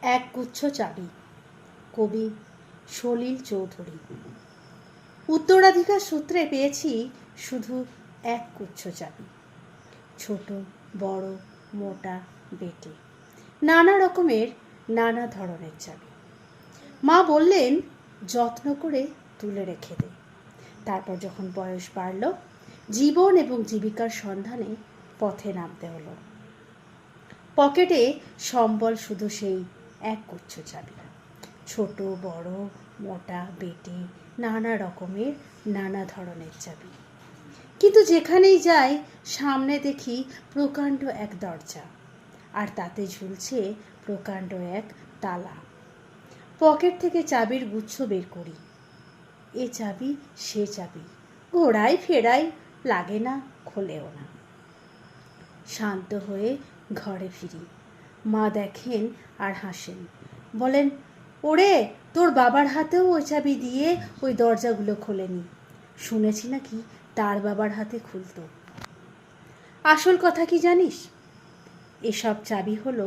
এক গুচ্ছ চাবি। কবি সলিল চৌধুরী। উত্তরাধিকার সূত্রে পেয়েছি শুধু এক গুচ্ছ চাবি। ছোট বড় মোটা বেটে নানা রকমের নানা ধরনের চাবি। মা বললেন যত্ন করে তুলে রেখে দে। তারপর যখন বয়স বাড়ল, জীবন এবং জীবিকার সন্ধানে পথে নামতে হলো। পকেটে সম্বল শুধু সেই এক গুচ্ছ চাবি। ছোট বড় মোটা বেটে নানা রকমের নানা ধরনের চাবি। কিন্তু যেখানেই যাই সামনে দেখি প্রকাণ্ড এক দরজা, আর তাতে ঝুলছে প্রকাণ্ড এক তালা। পকেট থেকে চাবির গুচ্ছ বের করি। এ চাবি সে চাবি, ঘোরাই ফেরাই, লাগে না, খোলেও না। শান্ত হয়ে ঘরে ফিরি। মা দেখেন আর হাসেন, বলেন, ওরে, তোর বাবার হাতেও ওই চাবি দিয়ে ওই দরজাগুলো খোলেনি। শুনেছি নাকি তার বাবার হাতে খুলত। আসল কথা কি জানিস? এসব চাবি হলো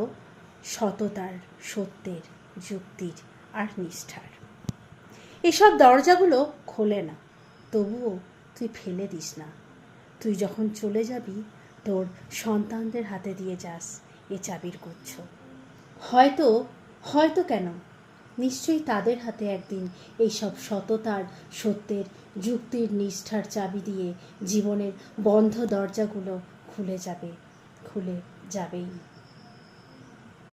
সততার, সত্যের, যুক্তির আর নিষ্ঠার। এসব দরজাগুলো খোলে না, তবুও তুই ফেলে দিস না। তুই যখন চলে যাবি তোর সন্তানদের হাতে দিয়ে যাস এ চাবির গুচ্ছ। হয়তো কেন, নিশ্চয়ই তাদের হাতে একদিন এইসব সততার, সত্যের, যুক্তির, নিষ্ঠার চাবি দিয়ে জীবনের বন্ধ দরজাগুলো খুলে যাবেই।